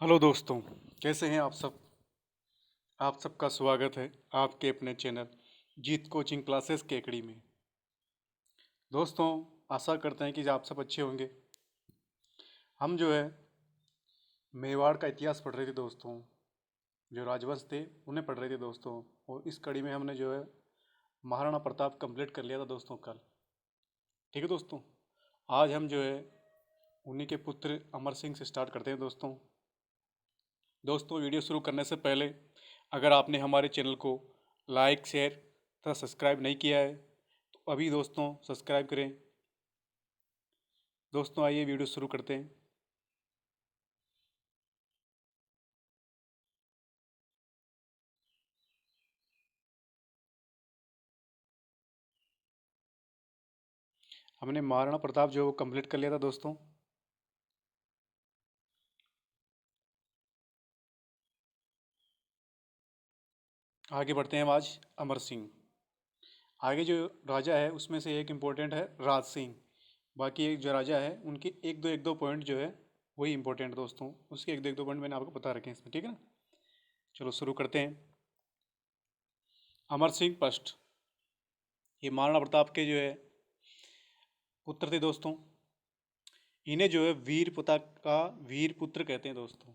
Hello दोस्तों, कैसे हैं आप सब। आप सबका स्वागत है आपके अपने चैनल जीत कोचिंग क्लासेस के एकेडमी में। दोस्तों, आशा करते हैं कि आप सब अच्छे होंगे। हम जो है मेवाड़ का इतिहास पढ़ रहे थे दोस्तों। जो राजवंश थे उन्हें पढ़ रहे थे दोस्तों। और इस कड़ी में हमने जो है महाराणा प्रताप कंप्लीट कर लिया था दोस्तों कल। ठीक है दोस्तों, आज हम जो है उन्हीं के पुत्र अमर सिंह से स्टार्ट करते हैं दोस्तों। वीडियो शुरू करने से पहले अगर आपने हमारे चैनल को लाइक शेयर तथा सब्सक्राइब नहीं किया है तो अभी दोस्तों सब्सक्राइब करें। दोस्तों आइए वीडियो शुरू करते हैं। हमने महाराणा प्रताप जो वो कंप्लीट कर लिया था दोस्तों। आगे बढ़ते हैं हम आज अमर सिंह। आगे जो राजा है उसमें से एक इम्पोर्टेंट है राज सिंह। बाकी एक जो राजा है उनके एक दो पॉइंट जो है वही इंपॉर्टेंट दोस्तों। उसके एक दो पॉइंट मैंने आपको बता रखे हैं इसमें, ठीक है ना। चलो शुरू करते हैं। अमर सिंह फर्स्ट, ये महाराणा प्रताप के जो है पुत्र थे दोस्तों। इन्हें जो है वीर पिता का वीर पुत्र कहते हैं दोस्तों।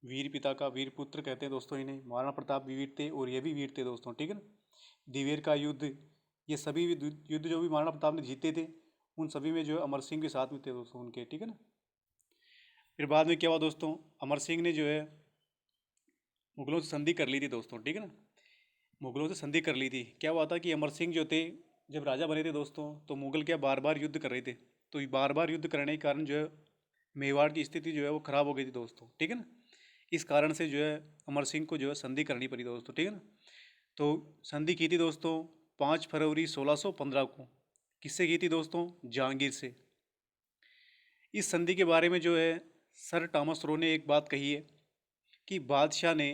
वीर पिता का वीर पुत्र कहते हैं दोस्तों इन्हें। महाराणा प्रताप भी वीर थे और ये भी वीर थे दोस्तों, ठीक है ना। दिवेर का युद्ध, ये सभी युद्ध जो भी महाराणा प्रताप ने जीते थे उन सभी में जो है अमर सिंह के साथ में थे दोस्तों उनके, ठीक है ना। फिर बाद में क्या हुआ दोस्तों, अमर सिंह ने जो है मुगलों से संधि कर ली थी दोस्तों, ठीक है ना। मुगलों से संधि कर ली थी। क्या हुआ था कि अमर सिंह जो थे जब राजा बने थे दोस्तों तो मुगल क्या बार बार युद्ध कर रहे थे। तो बार बार युद्ध करने के कारण जो है मेवाड़ की स्थिति जो है वो खराब हो गई थी दोस्तों, ठीक है ना। इस कारण से जो है अमर सिंह को जो है संधि करनी पड़ी दोस्तों, ठीक है ना। तो संधि की थी दोस्तों 5 फरवरी 1615 को। किससे की थी दोस्तों, जहांगीर से। इस संधि के बारे में जो है सर टॉमस रो ने एक बात कही है कि बादशाह ने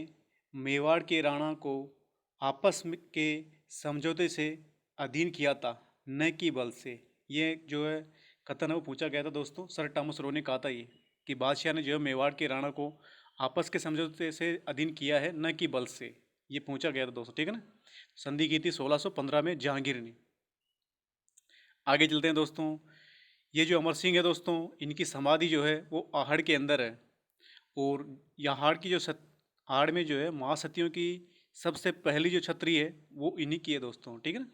मेवाड़ के राणा को आपस के समझौते से अधीन किया था, न कि बल से। ये जो है कथन है वो पूछा गया था दोस्तों। सर टॉमस रो ने कहा था ये कि बादशाह ने जो है मेवाड़ के राणा को आपस के समझौते से अधीन किया है, न कि बल से। ये पूछा गया था दोस्तों, ठीक है ना। संधि की थी 1615 में जहांगीर ने। आगे चलते हैं दोस्तों। ये जो अमर सिंह है दोस्तों, इनकी समाधि जो है वो आहड़ के अंदर है। और यहाँ की जो आड़ में जो है महासतियों की सबसे पहली जो छतरी है वो इन्हीं की है दोस्तों, ठीक है ना।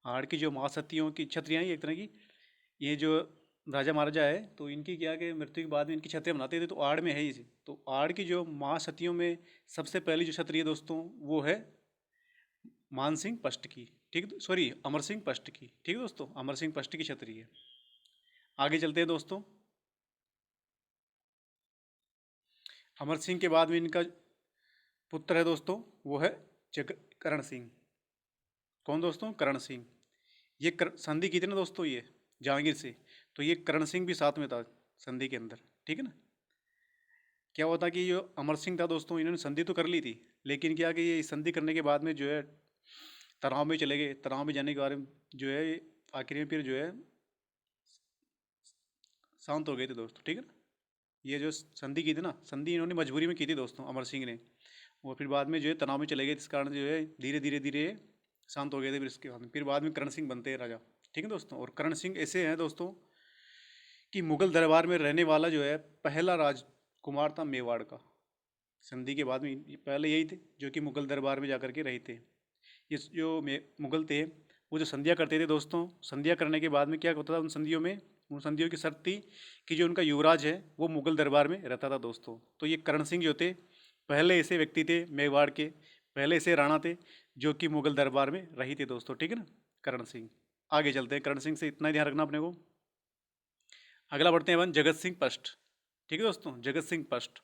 आड़ की जो महासतियों की छतरियाँ हैं एक तरह की, ये जो राजा महाराजा है तो इनकी क्या कि मृत्यु के बाद में इनकी छतरियाँ बनाते थे, तो आड़ में है ही। तो आड़ की जो महासतियों में सबसे पहली जो छतरी है दोस्तों वो है मान सिंह पष्ट की, ठीक है। सॉरी, अमर सिंह पष्ट की, ठीक है दोस्तों। अमर सिंह पष्ट की छतरी है। आगे चलते हैं दोस्तों। अमर सिंह के बाद में इनका पुत्र है दोस्तों, वो है जग करण सिंह। कौन दोस्तों, करण सिंह। ये संधि की थी ना दोस्तों ये जहांगीर से, तो ये करण सिंह भी साथ में था संधि के अंदर, ठीक है ना। क्या हुआ था कि जो अमर सिंह था दोस्तों, इन्होंने संधि तो कर ली थी, लेकिन क्या कि ये संधि करने के बाद में जो है तनाव में चले गए। तनाव में जाने के बाद में जो है आखिर में फिर जो है शांत हो गए थे दोस्तों, ठीक है ना। ये जो संधि की थी ना, संधि इन्होंने मजबूरी में की थी दोस्तों अमर सिंह ने। और फिर बाद में जो है तनाव में चले गए, इस कारण जो है धीरे धीरे धीरे शांत हो गए थे। फिर बाद में करण सिंह बनते हैं राजा, ठीक है दोस्तों। और करण सिंह ऐसे हैं दोस्तों कि मुगल दरबार में रहने वाला जो है पहला राजकुमार था मेवाड़ का। संधि के बाद में पहले यही थे जो कि मुगल दरबार में जाकर के रहे थे। ये जो मुगल थे वो जो संधियाँ करते थे दोस्तों, संधियाँ करने के बाद में क्या होता था उन संधियों की शर्त थी कि जो उनका युवराज है वो मुगल दरबार में रहता था दोस्तों। तो ये करण सिंह जो थे पहले ऐसे व्यक्ति थे मेवाड़ के, पहले ऐसे राणा थे जो कि मुगल दरबार में रही थे दोस्तों, ठीक है ना, करण सिंह। आगे चलते हैं, करण सिंह से इतना ही ध्यान रखना अपने को। अगला बढ़ते हैं अपन जगत सिंह फर्स्ट, ठीक है दोस्तों। जगत सिंह फर्स्ट,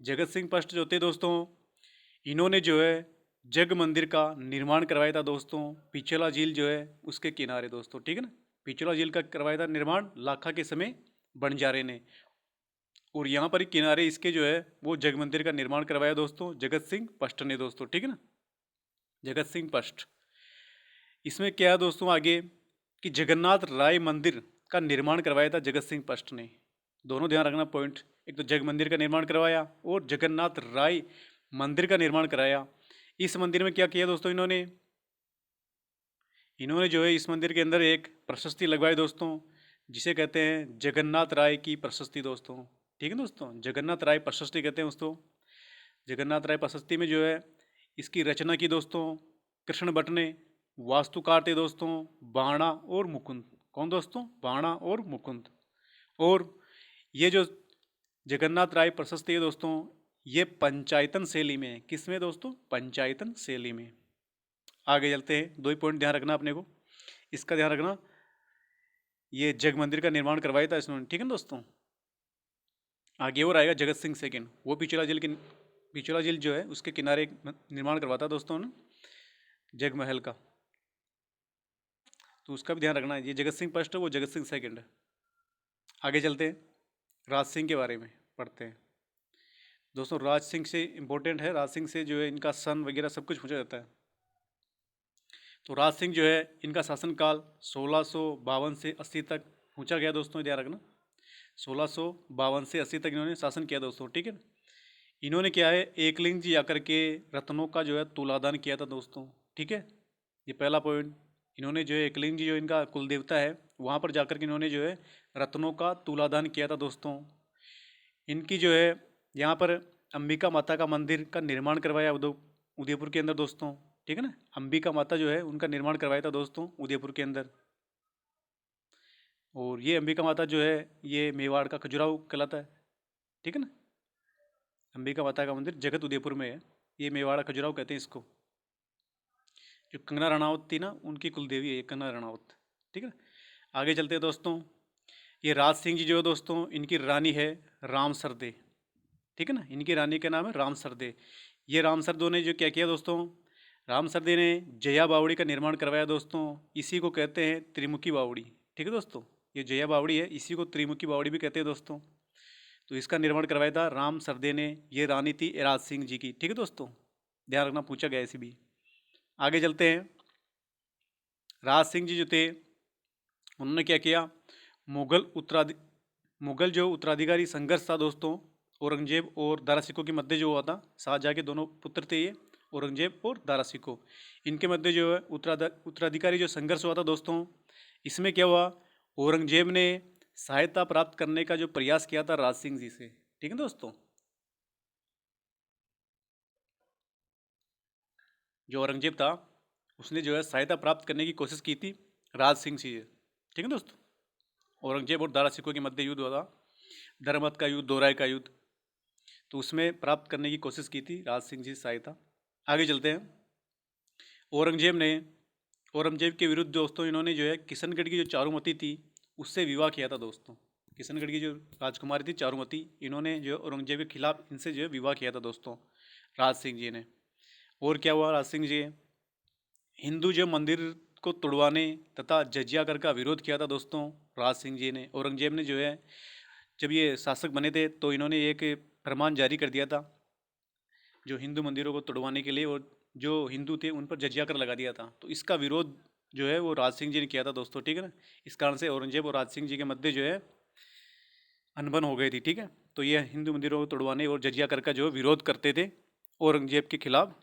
जगत सिंह फर्स्ट जो थे दोस्तों, इन्होंने जो है जग मंदिर का निर्माण करवाया था दोस्तों। पिछला झील जो है उसके किनारे दोस्तों, ठीक है ना। पिछला झील का करवाया था निर्माण लाखा के समय बंजारे ने। और यहाँ पर ही किनारे इसके जो है वो जग मंदिर का निर्माण करवाया दोस्तों जगत सिंह फर्स्ट ने दोस्तों, ठीक है ना। जगत सिंह फर्स्ट। इसमें क्या है दोस्तों आगे कि जगन्नाथ राय मंदिर का निर्माण करवाया था जगत सिंह फर्स्ट ने। दोनों ध्यान रखना पॉइंट। एक तो जग मंदिर का निर्माण करवाया और जगन्नाथ राय मंदिर का निर्माण कराया। इस मंदिर में क्या किया दोस्तों इन्होंने जो है इस मंदिर के अंदर एक प्रशस्ति लगवाई दोस्तों, जिसे कहते हैं जगन्नाथ राय की प्रशस्ति दोस्तों। ठीक है दोस्तों, जगन्नाथ राय प्रशस्ति कहते हैं दोस्तों। जगन्नाथ राय प्रशस्ति में जो है इसकी रचना की दोस्तों कृष्ण भट्ट ने। वास्तुकार थे दोस्तों बाणा और मुकुंद। कौन दोस्तों? बाणा और मुकुंद। और ये जो जगन्नाथ राय प्रशस्ति है दोस्तों, ये पंचायतन शैली में है। किस में दोस्तों? पंचायतन शैली में। आगे चलते हैं, 2 ही पॉइंट ध्यान रखना अपने को, इसका ध्यान रखना। ये जग मंदिर का निर्माण करवाया था इसने, ठीक है दोस्तों। आगे और आएगा जगत सिंह सेकंड, वो पिछोला झील जो है उसके किनारे एक निर्माण करवाता दोस्तों ने जग महल का, तो उसका भी ध्यान रखना है। ये जगत सिंह फर्स्ट है, वो जगत सिंह सेकंड है। आगे चलते हैं, राज सिंह के बारे में पढ़ते हैं दोस्तों। राज सिंह से इम्पोर्टेंट है, राज सिंह से जो है इनका सन वगैरह सब कुछ पूछा जाता है। तो राज सिंह जो है इनका शासनकाल 1652 से 80 तक पूछा गया दोस्तों, ध्यान रखना। 1652 से 80 तक इन्होंने शासन किया दोस्तों, ठीक है। इन्होंने क्या है एकलिंग जी आकर के रत्नों का जो है तुलादान किया था दोस्तों, ठीक है। ये पहला पॉइंट, इन्होंने जो है एकलिंग जी जो इनका कुल देवता है वहाँ पर जाकर के इन्होंने जो है रत्नों का तुलादान किया था दोस्तों। इनकी जो है यहाँ पर अंबिका माता का मंदिर का निर्माण करवाया उदयपुर के अंदर दोस्तों, ठीक है ना। अंबिका माता जो है उनका निर्माण करवाया था दोस्तों उदयपुर के अंदर। और ये अंबिका माता जो है ये मेवाड़ का खजुराहो कहलाता है, ठीक है ना। अंबिका माता का मंदिर जगत उदयपुर में है, ये मेवाड़ा खजुराहो कहते हैं इसको। जो कंगना रणावत थी ना, उनकी कुलदेवी है ये कंगना रणावत, ठीक है। आगे चलते हैं दोस्तों। ये राज सिंह जी जो है दोस्तों इनकी रानी है राम सरदे, ठीक है ना। इनकी रानी का नाम है राम सरदे। ये राम सरदो ने जो क्या किया दोस्तों, राम सरदे ने जया बावड़ी का निर्माण करवाया दोस्तों। इसी को कहते हैं त्रिमुखी बावड़ी, ठीक है दोस्तों। ये जया बावड़ी है, इसी को त्रिमुखी बावड़ी भी कहते हैं दोस्तों। तो इसका निर्माण करवाया था राम सरदे ने। ये रानी थी राज सिंह जी की, ठीक है दोस्तों, ध्यान रखना, पूछा गया ऐसे भी। आगे चलते हैं। राज सिंह जी जो थे उन्होंने क्या किया, मुगल जो उत्तराधिकारी संघर्ष था दोस्तों औरंगजेब और दारा सिकों के मध्य जो हुआ था, शाहजहाँ के दोनों पुत्र थे ये, औरंगजेब और दारा सिकों, इनके मध्य जो है उत्तराधिकारी जो संघर्ष हुआ था दोस्तों, इसमें क्या हुआ, औरंगजेब ने सहायता प्राप्त करने का जो प्रयास किया था राज सिंह जी से, ठीक है दोस्तों। जो औरंगजेब था उसने जो है सहायता प्राप्त करने की कोशिश की थी राज सिंह से, ठीक है दोस्तों। औरंगजेब और दारा सिकों के मध्य युद्ध हुआ था, धर्मत का युद्ध, दोराय का युद्ध, तो उसमें प्राप्त करने की कोशिश की थी राज सिंह जी से सहायता। आगे चलते हैं। औरंगजेब के विरुद्ध दोस्तों इन्होंने जो है किशनगढ़ की जो चारुमती थी उससे विवाह किया था दोस्तों। किशनगढ़ की जो राजकुमारी थी चारुमती, इन्होंने जो औरंगजेब के खिलाफ इनसे जो है विवाह किया था दोस्तों राज सिंह जी ने। और क्या हुआ, राज सिंह जी हिंदू जो मंदिर को तोड़वाने तथा जजिया कर का विरोध किया था दोस्तों राज सिंह जी ने। औरंगजेब ने जो है जब ये शासक बने थे तो इन्होंने एक फरमान जारी कर दिया था जो हिंदू मंदिरों को तोड़वाने के लिए, और जो हिंदू थे उन पर जजिया कर लगा दिया था। तो इसका विरोध जो है वो राज सिंह जी ने किया था दोस्तों, ठीक है ना। इस कारण से औरंगजेब और राज सिंह जी के मध्य जो है अनबन हो गई थी, ठीक है। तो ये हिंदू मंदिरों को तोड़वाने और जजिया कर का जो विरोध करते थे औरंगजेब के खिलाफ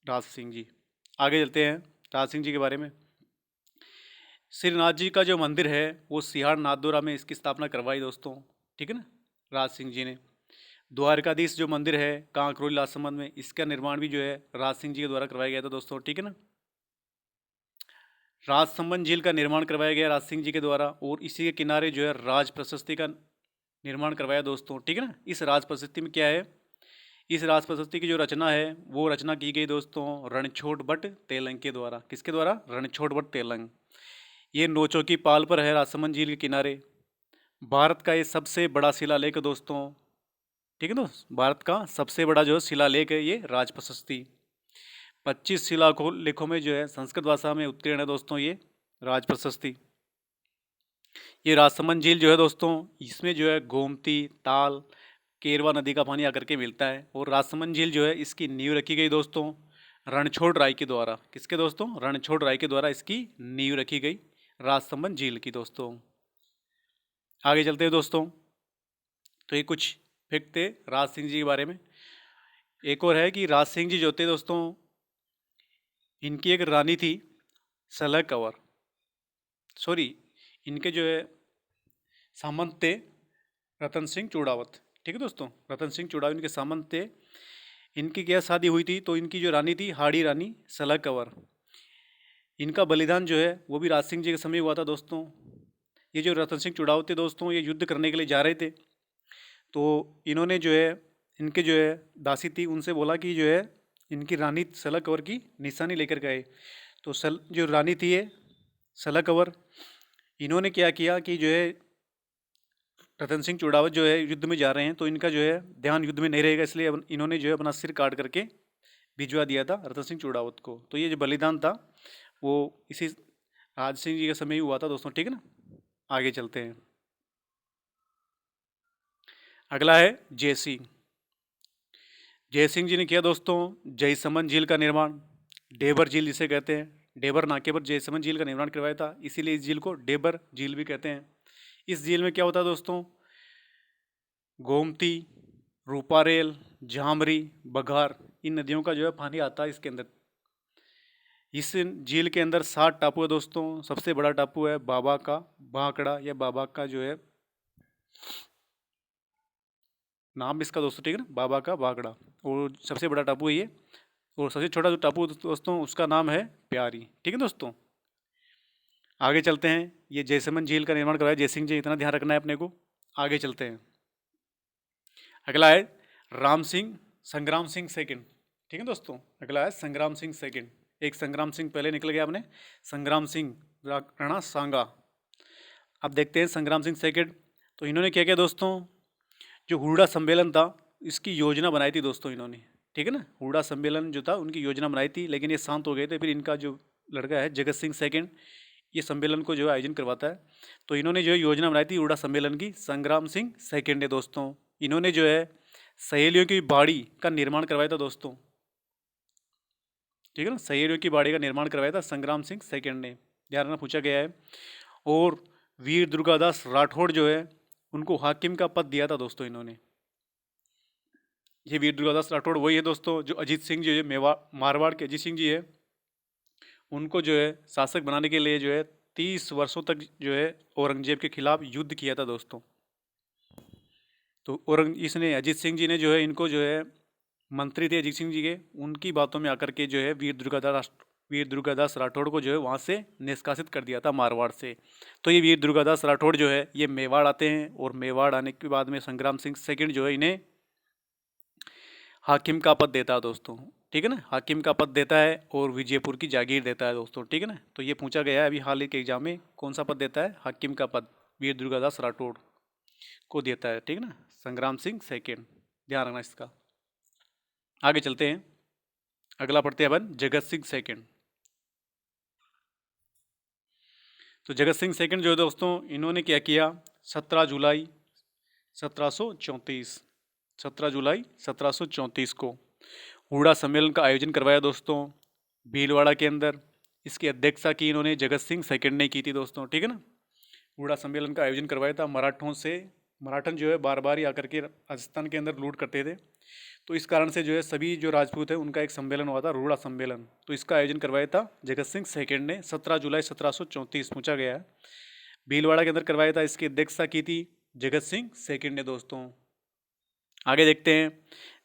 राज सिंह जी। आगे चलते हैं राज सिंह जी के बारे में। श्रीनाथ जी का जो मंदिर है वो सिहार नाथद्वारा में इसकी स्थापना करवाई दोस्तों, ठीक है ना, राज सिंह जी ने। द्वारकाधीश जो मंदिर है कांकरोली राजसमंद में, इसका निर्माण भी जो है राज सिंह जी के द्वारा करवाया गया था दोस्तों, ठीक है ना। राजसमंद झील का निर्माण करवाया गया राज सिंह जी के द्वारा, और इसी के किनारे जो है राज प्रशस्ति का निर्माण करवाया दोस्तों, ठीक है ना। इस राज प्रशस्ति में क्या है, इस राज प्रशस्ति की जो रचना है वो रचना की गई दोस्तों रणछोड़ भट्ट तेलंग के द्वारा। किसके द्वारा? रणछोड़ भट्ट तेलंग। ये नोचो की पाल पर है राजसमंद झील के किनारे। भारत का ये सबसे बड़ा शिलालेख दोस्तों, ठीक है दोस्त, भारत का सबसे बड़ा जो शिलालेख है ये राज प्रशस्ति। 25 शिलालेखों में जो है संस्कृत भाषा में उत्तीर्ण है दोस्तों ये राज प्रशस्ति। ये राजसमंद झील जो है दोस्तों इसमें जो है गोमती, ताल, केरवा नदी का पानी आकर के मिलता है। और राजसमंद झील जो है इसकी नींव रखी गई दोस्तों रणछोड़ राय के द्वारा। किसके दोस्तों? रणछोड़ राय के द्वारा इसकी नींव रखी गई राजसमंद झील की दोस्तों। आगे चलते हैं दोस्तों। तो ये कुछ फैक्ट थे राज सिंह जी के बारे में। एक और है कि राज सिंह जी जो थे दोस्तों, इनकी एक रानी थी सलह कंवर, सॉरी इनके जो है सामंत थे रतन सिंह चूड़ावत। ठीक है दोस्तों, रतन सिंह चूड़ावत इनके सामंत थे। इनकी क्या शादी हुई थी, तो इनकी जो रानी थी हाड़ी रानी सलह कंवर, इनका बलिदान जो है वो भी राज सिंह जी के समय हुआ था दोस्तों। ये जो रतन सिंह चूड़ावत थे दोस्तों, ये युद्ध करने के लिए जा रहे थे, तो इन्होंने जो है इनके जो है दासी थी उनसे बोला कि जो है इनकी रानी सलह कंवर की निशानी लेकर गए। तो जो रानी थी ये सलह कंवर, इन्होंने क्या किया कि जो है रतन सिंह चूड़ावत जो है युद्ध में जा रहे हैं, तो इनका जो है ध्यान युद्ध में नहीं रहेगा, इसलिए इन्होंने जो है अपना सिर काट करके भिजवा दिया था रतन सिंह चूड़ावत को। तो ये जो बलिदान था वो इसी राज सिंह जी के समय ही हुआ था दोस्तों। ठीक है ना, आगे चलते हैं। अगला है जयसिंह। जयसिंह जी ने किया दोस्तों जयसमंद झील का निर्माण, डेबर झील जिसे कहते हैं, डेबर नाके पर जयसमंद झील का निर्माण करवाया था, इसीलिए इस झील को डेबर झील भी कहते हैं। इस झील में क्या होता है दोस्तों, गोमती, रूपारेल, झामरी, बघार, इन नदियों का जो है पानी आता है इसके अंदर। इस झील के अंदर 7 टापू है दोस्तों। सबसे बड़ा टापू है बाबा का भाकड़ा, या बाबा का जो है नाम इसका दोस्तों, ठीक है ना, बाबा का भाकड़ा, और सबसे बड़ा टापू है ये। और सबसे छोटा जो टापू दोस्तों उसका नाम है प्यारी। ठीक है दोस्तों, आगे चलते हैं। ये जयसमंद झील का निर्माण करवाया जयसिंह जी, इतना ध्यान रखना है अपने को। आगे चलते हैं। अगला है राम सिंह संग्राम सिंह सेकंड। ठीक है दोस्तों, अगला है संग्राम सिंह सेकंड। एक संग्राम सिंह पहले निकल गया अपने, संग्राम सिंह राणा सांगा। अब देखते हैं संग्राम सिंह सेकंड। तो इन्होंने क्या किया दोस्तों, जो हुडा सम्मेलन था इसकी योजना बनाई थी दोस्तों इन्होंने। ठीक है ना, हुडा सम्मेलन जो था उनकी योजना बनाई थी, लेकिन ये शांत हो गए थे। फिर इनका जो लड़का है जगत सिंह सेकंड, ये सम्मेलन को जो है आयोजन करवाता है। तो इन्होंने जो है योजना बनाई थी हुडा सम्मेलन की, संग्राम सिंह सेकंड ने दोस्तों। इन्होंने जो है सहेलियों की बाड़ी का निर्माण करवाया था दोस्तों। ठीक है ना, सहेलियों की बाड़ी का निर्माण करवाया था संग्राम सिंह सेकंड ने, ध्यान रखना पूछा गया है। और वीर दुर्गादास राठौड़ जो है उनको हाकिम का पद दिया था दोस्तों इन्होंने। ये वीर दुर्गादास राठौड़ वही है दोस्तों जो अजीत सिंह जी, मारवाड़ के अजीत सिंह जी है, उनको जो है शासक बनाने के लिए जो है 30 वर्षों तक जो है औरंगजेब के खिलाफ युद्ध किया था दोस्तों। तो इसने अजीत सिंह जी ने जो है इनको जो है मंत्री थे अजीत सिंह जी के, उनकी बातों में आकर के जो है वीर दुर्गादास राठौड़ को जो है वहाँ से निष्कासित कर दिया था मारवाड़ से। तो ये वीर दुर्गादास राठौड़ जो है ये मेवाड़ आते हैं, और मेवाड़ आने के बाद में संग्राम सिंह सेकंड जो है इन्हें हाकिम का पद देता है दोस्तों। ठीक है ना, हाकिम का पद देता है और विजयपुर की जागीर देता है दोस्तों। ठीक है ना, तो ये पूछा गया है अभी हाल ही के एग्जाम में, कौन सा पद देता है, हाकिम का पद वीर दुर्गादास राठौड़ को देता है। ठीक है ना, संग्राम सिंह सेकंड, ध्यान रखना इसका। आगे चलते हैं, अगला पढ़ते हैं अपन जगत सिंह सेकंड। तो जगत सिंह सेकंड जो है दोस्तों इन्होंने क्या किया, 17 जुलाई 1734 17 जुलाई 1734 को हुडा सम्मेलन का आयोजन करवाया दोस्तों भीलवाड़ा के अंदर। इसकी अध्यक्षता की इन्होंने जगत सिंह सेकंड ने की थी दोस्तों। ठीक है ना, हुडा सम्मेलन का आयोजन करवाया था मराठन जो है बार बार ही आकर के राजस्थान के अंदर लूट करते थे, तो इस कारण से जो है सभी जो राजपूत है उनका एक सम्मेलन हुआ था रूड़ा सम्मेलन। तो इसका आयोजन करवाया था जगत सिंह सेकंड ने 17 जुलाई 1734, पूछा गया है। भीलवाड़ा के अंदर करवाया था, इसकी अध्यक्षता की थी जगत सिंह सेकंड ने दोस्तों। आगे देखते हैं,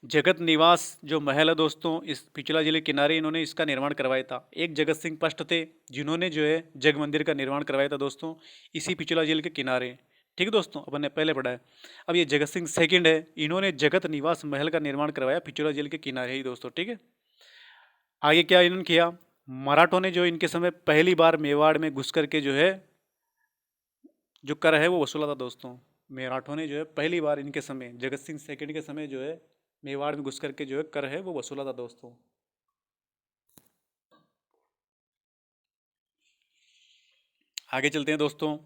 जगत निवास जो महल है दोस्तों इस पिछला जिले के किनारे इन्होंने इसका निर्माण करवाया था। एक जगत सिंह पष्ट थे जिन्होंने जो है जग मंदिर का निर्माण करवाया था दोस्तों इसी पिछला जिले के किनारे। ठीक है दोस्तों, अपन ने पहले पढ़ा है। अब ये जगत सिंह सेकंड है, इन्होंने जगत निवास महल का निर्माण करवाया पिछला जिले के किनारे ही दोस्तों। ठीक है, आगे क्या इन्होंने किया, मराठों ने जो इनके समय पहली बार मेवाड़ में घुस करके जो है जो कर है वो वसूला था दोस्तों। मराठों ने जो है पहली बार इनके समय जगत सिंह सेकंड के समय जो है मेवाड़ में घुस करके जो है कर है वो वसूला था दोस्तों। आगे चलते हैं दोस्तों,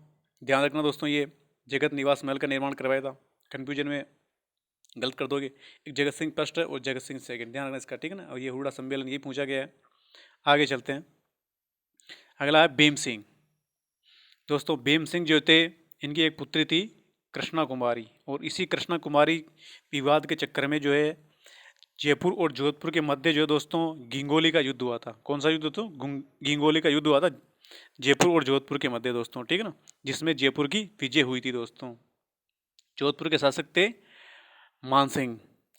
ध्यान रखना दोस्तों, ये जगत निवास महल का निर्माण करवाया था, कंफ्यूजन में गलत कर दोगे। एक जगत सिंह फर्स्ट है और जगत सिंह सेकंड, ध्यान रखना इसका। ठीक है ना, और ये हुडा सम्मेलन ये पूछा गया है। आगे चलते हैं, अगला है भीम सिंह। दोस्तों भीम सिंह जो थे इनकी एक पुत्री थी कृष्णा कुमारी। और इसी कृष्णा कुमारी विवाद के चक्कर में जो है जयपुर और जोधपुर के मध्य जो है दोस्तों गिंगोली का युद्ध हुआ था। कौन सा युद्ध दोस्तों? गिंगोली का युद्ध हुआ था जयपुर और जोधपुर के मध्य दोस्तों, ठीक है ना, जिसमें जयपुर की विजय हुई थी दोस्तों। जोधपुर के शासक थे मान सिंह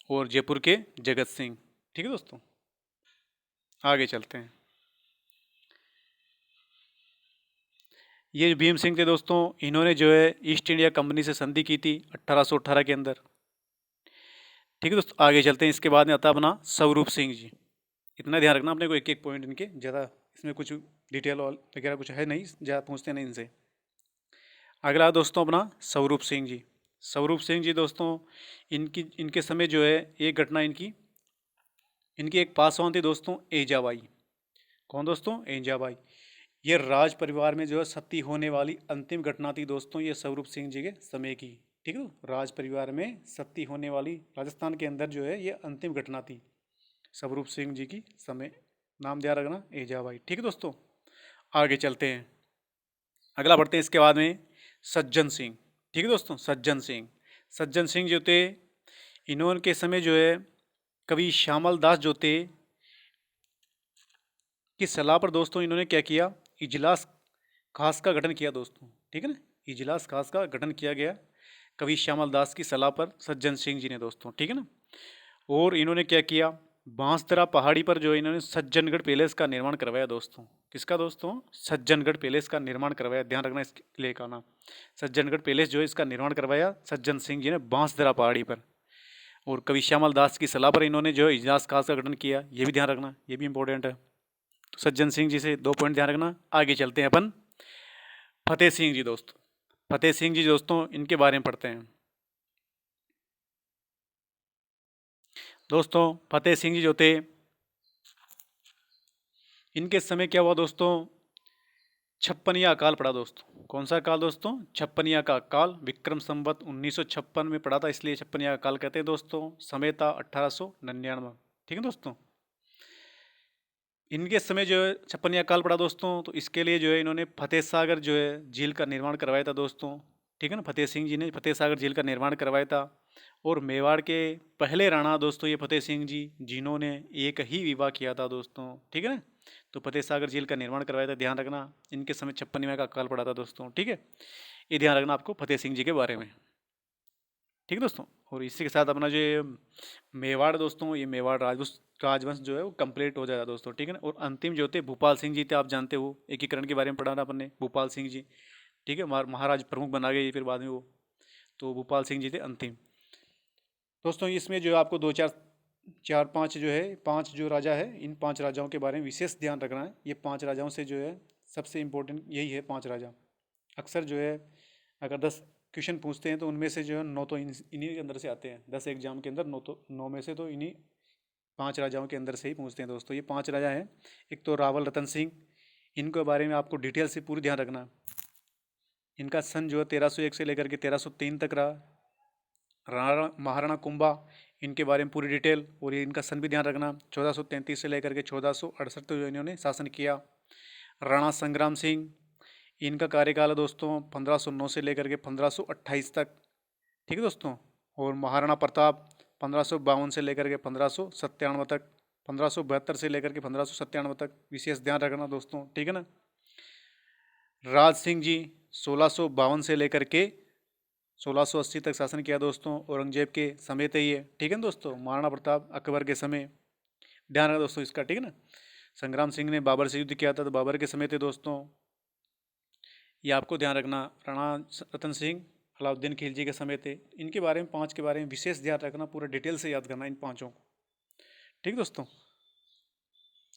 और जयपुर के जगत सिंह, ठीक है दोस्तों। आगे चलते हैं। ये भीम सिंह थे दोस्तों, इन्होंने जो है ईस्ट इंडिया कंपनी से संधि की थी 1818 के अंदर, ठीक है दोस्तों। आगे चलते हैं। इसके बाद में आता अपना स्वरूप सिंह जी। इतना ध्यान रखना अपने को, एक एक पॉइंट इनके, ज़्यादा इसमें कुछ डिटेल वगैरह कुछ है नहीं, ज़्यादा पूछते नहीं इनसे। अगला दोस्तों अपना स्वरूप सिंह जी। स्वरूप सिंह जी दोस्तों, इनके समय जो है एक घटना इनकी एक पासवान थी दोस्तों एजाबाई। कौन दोस्तों? एजाबाई। ये राज परिवार में जो है सती होने वाली अंतिम घटना थी दोस्तों, ये स्वरूप सिंह जी के समय की, ठीक है। राज परिवार में सती होने वाली राजस्थान के अंदर जो है ये अंतिम घटना थी स्वरूप सिंह जी की समय। नाम ध्यान रखना एजाबाई, ठीक है दोस्तों। आगे चलते हैं। अगला बढ़ते हैं इसके बाद में सज्जन सिंह, ठीक है दोस्तों। सज्जन सिंह, सज्जन सिंह जो थे, इन्होंने के समय जो है कवि श्यामल दास जो थे की सलाह पर दोस्तों इन्होंने क्या किया, इजलास खास का गठन किया दोस्तों, ठीक है ना। इजलास खास का गठन किया गया कवि श्यामल दास की सलाह पर सज्जन सिंह जी ने दोस्तों, ठीक है ना। और इन्होंने क्या किया, बांसदरा पहाड़ी पर जो इन्होंने सज्जनगढ़ पैलेस का निर्माण करवाया दोस्तों। किसका दोस्तों? सज्जनगढ़ पैलेस का निर्माण करवाया। ध्यान रखना इस किले का नाम सज्जनगढ़ पैलेस जो है, इसका निर्माण करवाया सज्जन सिंह जी ने बांसदरा पहाड़ी पर। और कवि श्यामल दास की सलाह पर इन्होंने जो इजलास खास का गठन किया, ये भी ध्यान रखना, ये भी इंपॉर्टेंट है। तो सज्जन सिंह जी से 2 पॉइंट ध्यान रखना। आगे चलते हैं अपन फतेह सिंह जी दोस्तों। फतेह सिंह जी दोस्तों, इनके बारे में पढ़ते हैं दोस्तों। फतेह सिंह जी जो थे, इनके समय क्या हुआ दोस्तों, छप्पनिया अकाल पड़ा दोस्तों। कौन सा अकाल दोस्तों? छप्पनिया का अकाल। विक्रम संवत 1956 में पड़ा था, इसलिए छप्पनिया अकाल कहते हैं दोस्तों। समय था 1899, ठीक है दोस्तों। इनके समय जो है छप्पनिया अकाल पड़ा दोस्तों, तो इसके लिए जो है इन्होंने फतेह सागर जो है झील का निर्माण करवाया था दोस्तों, ठीक है ना। फतेह सिंह जी ने फतेह सागर झील का निर्माण करवाया था। और मेवाड़ के पहले राणा दोस्तों ये फतेह सिंह जी, जिन्होंने एक ही विवाह किया था दोस्तों, ठीक है ना। तो फतेह सागर झील का निर्माण करवाया था, ध्यान रखना। इनके समय छप्पनिया का अकाल पड़ा था दोस्तों, ठीक है। ये ध्यान रखना आपको फतेह सिंह जी के बारे में, ठीक है दोस्तों। और इसी के साथ अपना जो ये मेवाड़ दोस्तों, ये मेवाड़ राजवंश जो है वो कंप्लीट हो जाएगा दोस्तों, ठीक है ना। और अंतिम जो थे भूपाल सिंह जी थे, आप जानते हो, एकीकरण के बारे में पढ़ा था अपन ने, भूपाल सिंह जी, ठीक है। महाराज प्रमुख बना गए फिर बाद में वो, तो भूपाल सिंह जी थे अंतिम दोस्तों। इसमें जो है आपको 5 जो है, 5 जो राजा है, इन 5 राजाओं के बारे में विशेष ध्यान रखना है। ये 5 राजाओं से जो है सबसे इम्पोर्टेंट यही है, 5 राजा। अक्सर जो है अगर 10 क्वेश्चन पूछते हैं तो उनमें से जो है 9 तो इन्हीं के अंदर से आते हैं। 10 एग्जाम के अंदर 9 में से तो इन्हीं 5 राजाओं के अंदर से ही पूछते हैं दोस्तों। ये 5 राजा हैं। एक तो रावल रतन सिंह, इनके बारे में आपको डिटेल से पूरी ध्यान रखना। इनका सन जो है 1301 से लेकर के 1303 तक रहा। राणा महाराणा कुंभा, इनके बारे में पूरी डिटेल, और ये इनका सन भी ध्यान रखना। 1433 से लेकर के 1468 तक जो इन्होंने शासन किया। राणा संग्राम सिंह, इनका कार्यकाल है दोस्तों 1509 से लेकर के 1528 तक, ठीक है दोस्तों। और महाराणा प्रताप 1552 से लेकर के 1597 तक, 1572 से लेकर के 1597 तक, विशेष ध्यान रखना दोस्तों, ठीक है ना। राज सिंह जी 1652 से लेकर के 1680 तक शासन किया दोस्तों, औरंगजेब के समय थे ये, ठीक है ना दोस्तों। महाराणा प्रताप अकबर के समय, ध्यान रखना दोस्तों इसका, ठीक है ना। संग्राम सिंह ने बाबर से युद्ध किया था, तो बाबर के समय थे दोस्तों, ये आपको ध्यान रखना। राणा रतन सिंह अलाउद्दीन खिलजी के समय थे। इनके बारे में 5 के बारे में विशेष ध्यान रखना, पूरा डिटेल से याद करना इन 5 को, ठीक दोस्तों।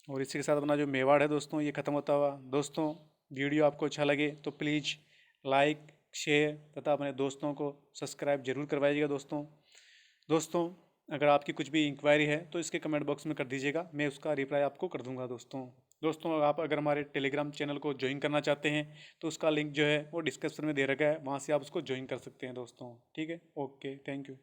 और इसी के साथ अपना जो मेवाड़ है दोस्तों ये ख़त्म होता हुआ दोस्तों। वीडियो आपको अच्छा लगे तो प्लीज़ लाइक, शेयर तथा अपने दोस्तों को सब्सक्राइब जरूर करवाइएगा दोस्तों। अगर आपकी कुछ भी इंक्वायरी है तो इसके कमेंट बॉक्स में कर दीजिएगा, मैं उसका रिप्लाई आपको कर दूंगा दोस्तों। आप अगर हमारे टेलीग्राम चैनल को ज्वाइन करना चाहते हैं तो उसका लिंक जो है वो डिस्क्रिप्शन में दे रखा है, वहाँ से आप उसको ज्वाइन कर सकते हैं दोस्तों, ठीक है। Okay, thank you.